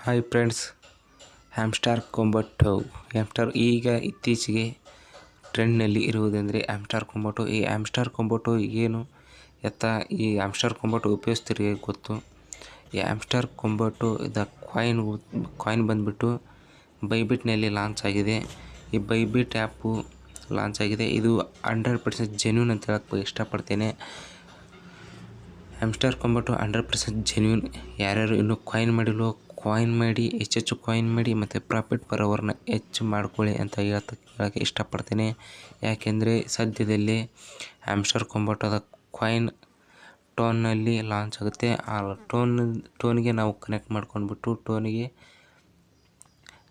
Hi friends, hamster ಕೊಂಬಟ್ಟು. ಈಗ ಇತ್ತೀಚೆಗೆ ಟ್ರೆಂಡ್ನಲ್ಲಿ ಇರುವುದೆಂದರೆ hamster ಕೊಂಬಟ್ಟು. ಈ ಹ್ಯಾಮ್ಸ್ಟರ್ ಕೊಂಬಟ್ಟು ಏನು ಎತ್ತ ಈ ಹ್ಯಾಮ್ಸ್ಟರ್ ಕೊಂಬಟ್ಟು ಉಪಯೋಗಿಸ್ತೀರಿ ಗೊತ್ತು. ಈ ಹ್ಯಾಮ್ಸ್ಟರ್ ಕೊಂಬಟ್ಟು ಕಾಯಿನ್ ಬಂದುಬಿಟ್ಟು ಬೈಬಿಟ್ನಲ್ಲಿ ಲಾಂಚ್ ಆಗಿದೆ. ಈ ಬೈಬಿಟ್ ಆ್ಯಪು ಲಾಂಚ್ ಆಗಿದೆ. ಇದು 100% ಜೆನ್ಯೂನ್ ಅಂತ ಹೇಳಕ್ಕೆ ಇಷ್ಟಪಡ್ತೇನೆ. ಹ್ಯಾಮ್ಸ್ಟರ್ ಕೊಂಬಟ್ಟು 100% ಜೆನ್ಯೂನ್. ಯಾರ್ಯಾರು ಇನ್ನೂ ಕಾಯಿನ್ ಮಾಡಿಲ್ವೋ ಕಾಯಿನ್ ಮಾಡಿ, ಹೆಚ್ಚೆಚ್ಚು ಕಾಯಿನ್ ಮಾಡಿ ಮತ್ತು ಪ್ರಾಫಿಟ್ ಬರೋವರನ್ನ ಹೆಚ್ಚು ಮಾಡ್ಕೊಳ್ಳಿ ಅಂತ ಹೇಳಕ್ಕೆ ಇಷ್ಟಪಡ್ತೇನೆ. ಯಾಕೆಂದರೆ ಸದ್ಯದಲ್ಲೇ ಹ್ಯಾಮ್ಸ್ಟರ್ ಕೊಂಬಟ್ಟದ ಕಾಯಿನ್ ಟೋನ್ನಲ್ಲಿ ಲಾಂಚ್ ಆಗುತ್ತೆ. ಆ ಟೋನ್ಗೆ ನಾವು ಕನೆಕ್ಟ್ ಮಾಡ್ಕೊಂಡ್ಬಿಟ್ಟು ಟೋನಿಗೆ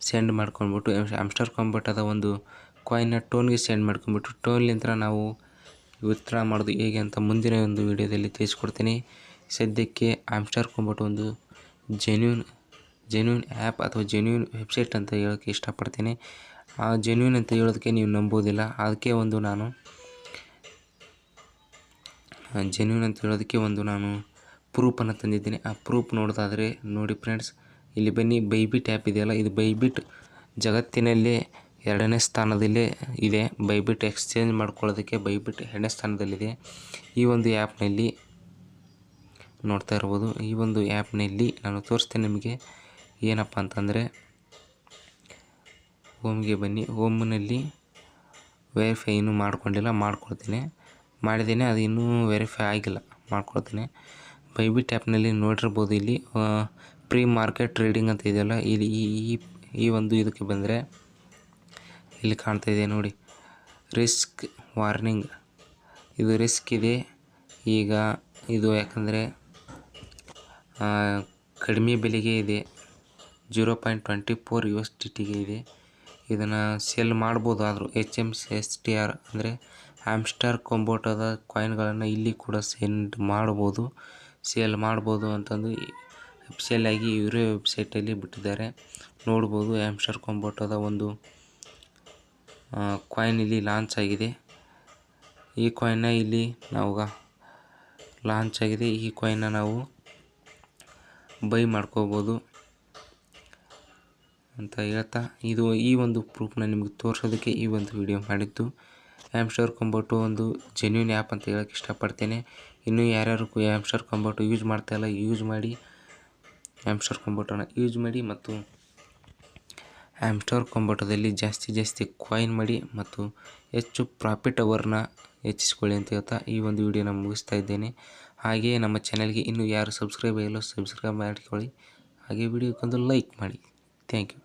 ಸೆಂಡ್ ಮಾಡ್ಕೊಂಡ್ಬಿಟ್ಟು ಹ್ಯಾಮ್ಸ್ಟರ್ ಕೊಂಬಟ್ಟದ ಒಂದು ಕಾಯಿನ್ನ ಟೋನ್ಗೆ ಸೆಂಡ್ ಮಾಡ್ಕೊಂಡ್ಬಿಟ್ಟು ಟೋನ್ಲಿಂದ ನಾವು ವಿತ್ಡ್ರಾ ಮಾಡೋದು ಹೇಗೆ ಅಂತ ಮುಂದಿನ ಒಂದು ವಿಡಿಯೋದಲ್ಲಿ ತಿಳಿಸ್ಕೊಡ್ತೀನಿ. ಸದ್ಯಕ್ಕೆ ಹ್ಯಾಮ್ಸ್ಟರ್ ಕೊಂಬಟ್ಟು ಒಂದು ಜೆನ್ಯೂನ್ ಆ್ಯಪ್ ಅಥವಾ ಜೆನ್ಯೂನ್ ವೆಬ್ಸೈಟ್ ಅಂತ ಹೇಳೋಕ್ಕೆ ಇಷ್ಟಪಡ್ತೀನಿ. ಆ ಜೆನ್ಯೂನ್ ಅಂತ ಹೇಳೋದಕ್ಕೆ ನೀವು ನಂಬೋದಿಲ್ಲ. ಅದಕ್ಕೆ ಜೆನ್ಯೂನ್ ಅಂತ ಹೇಳೋದಕ್ಕೆ ನಾನು ಪ್ರೂಫನ್ನು ತಂದಿದ್ದೀನಿ. ಆ ಪ್ರೂಫ್ ನೋಡೋದಾದರೆ ನೋಡಿ ಫ್ರೆಂಡ್ಸ್, ಇಲ್ಲಿ ಬನ್ನಿ. ಬೈಬಿಟ್ ಆ್ಯಪ್ ಇದೆಯಲ್ಲ, ಇದು ಬೈಬಿಟ್ ಜಗತ್ತಿನಲ್ಲೇ 2ನೇ ಸ್ಥಾನದಲ್ಲೇ ಇದೆ. ಬೈಬಿಟ್ ಎಕ್ಸ್ಚೇಂಜ್ ಮಾಡ್ಕೊಳ್ಳೋದಕ್ಕೆ ಬೈಬಿಟ್ 2ನೇ ಸ್ಥಾನದಲ್ಲಿದೆ. ಈ ಒಂದು ಆ್ಯಪ್ನಲ್ಲಿ ನೋಡ್ತಾ ಇರ್ಬೋದು. ಈ ಒಂದು ಆ್ಯಪ್ನಲ್ಲಿ ನಾನು ತೋರಿಸ್ತೇನೆ ನಿಮಗೆ. ಏನಪ್ಪ ಅಂತಂದರೆ, ಹೋಮ್ಗೆ ಬನ್ನಿ. ಹೋಮ್ನಲ್ಲಿ ವೆರಿಫೈ ಇನ್ನೂ ಮಾಡಿದ್ದೇನೆ. ಅದು ಇನ್ನೂ ವೆರಿಫೈ ಆಗಿಲ್ಲ, ಮಾಡ್ಕೊಳ್ತೀನಿ. ಬೈಬಿಟ್ ಆ್ಯಪ್ನಲ್ಲಿ ನೋಡಿರ್ಬೋದು. ಇಲ್ಲಿ ಪ್ರೀ ಮಾರ್ಕೆಟ್ ಟ್ರೇಡಿಂಗ್ ಅಂತ ಇದೆಯಲ್ಲ, ಇಲ್ಲಿ ಈ ಒಂದು ಇದಕ್ಕೆ ಬಂದರೆ ಇಲ್ಲಿ ಕಾಣ್ತಾ ಇದೆ ನೋಡಿ, ರಿಸ್ಕ್ ವಾರ್ನಿಂಗ್. ಇದು ರಿಸ್ಕ್ ಇದೆ ಈಗ. ಇದು ಯಾಕಂದರೆ ಕಡಿಮೆ ಬೆಲೆಗೆ ಇದೆ, $0.24 ಇದೆ. ಇದನ್ನು ಸೆಲ್ ಮಾಡ್ಬೋದು. ಆದರೂ HMSTR ಅಂದರೆ ಹ್ಯಾಮ್ಸ್ಟರ್ ಕೊಂಬಟ್ಟದ ಕಾಯಿನ್ಗಳನ್ನು ಇಲ್ಲಿ ಕೂಡ ಸೇಲ್ ಮಾಡ್ಬೋದು ಅಂತಂದು ಅಫಿಷಿಯಲಾಗಿ ಇವರೇ ವೆಬ್ಸೈಟಲ್ಲಿ ಬಿಟ್ಟಿದ್ದಾರೆ. ನೋಡ್ಬೋದು. ಹ್ಯಾಮ್ಸ್ಟರ್ ಕೊಂಬಟ್ಟದ ಒಂದು ಕಾಯಿನ್ ಇಲ್ಲಿ ಲಾಂಚ್ ಆಗಿದೆ. ಈ ಕಾಯಿನ್ನ ಇಲ್ಲಿ ನಾವು ಲಾಂಚ್ ಆಗಿದೆ. ಈ ಕಾಯಿನ್ನ ನಾವು ಬೈ ಮಾಡ್ಕೋಬೋದು ಅಂತ ಹೇಳ್ತಾ, ಈ ಒಂದು ಪ್ರೂಫ್ನ ನಿಮಗೆ ತೋರಿಸೋದಕ್ಕೆ ಈ ಒಂದು ವಿಡಿಯೋ ಮಾಡಿದ್ದು. ಹ್ಯಾಮ್ಸ್ಟರ್ ಕೊಂಬಟ್ಟು ಒಂದು ಜೆನ್ಯೂನ್ ಆ್ಯಪ್ ಅಂತ ಹೇಳೋಕ್ಕೆ ಇಷ್ಟಪಡ್ತೇನೆ. ಇನ್ನೂ ಯಾರ್ಯಾರು ಹ್ಯಾಮ್ಸ್ಟರ್ ಕೊಂಬಟ್ಟು ಯೂಸ್ ಮಾಡ್ತಾಯಿಲ್ಲ, ಹ್ಯಾಮ್ಸ್ಟರ್ ಕೊಂಬಟ್ಟನ್ನು ಯೂಸ್ ಮಾಡಿ ಮತ್ತು ಹ್ಯಾಮ್ಸ್ಟರ್ ಕೊಂಬಟ್ಟದಲ್ಲಿ ಜಾಸ್ತಿ ಕಾಯಿನ್ ಮಾಡಿ ಮತ್ತು ಹೆಚ್ಚು ಪ್ರಾಫಿಟ್ ಅವರ್ನ ಹೆಚ್ಚಿಸ್ಕೊಳ್ಳಿ ಅಂತ ಹೇಳ್ತಾ ಈ ಒಂದು ವಿಡಿಯೋನ ಮುಗಿಸ್ತಾ ಇದ್ದೇನೆ. ಹಾಗೆಯೇ ನಮ್ಮ ಚಾನಲ್ಗೆ ಇನ್ನೂ ಯಾರು ಸಬ್ಸ್ಕ್ರೈಬ್ ಆಗಿಲ್ಲ, ಸಬ್ಸ್ಕ್ರೈಬ್ ಮಾಡಿಕೊಳ್ಳಿ. ಹಾಗೆ ವಿಡಿಯೋಕ್ಕೊಂದು ಲೈಕ್ ಮಾಡಿ. Thank you.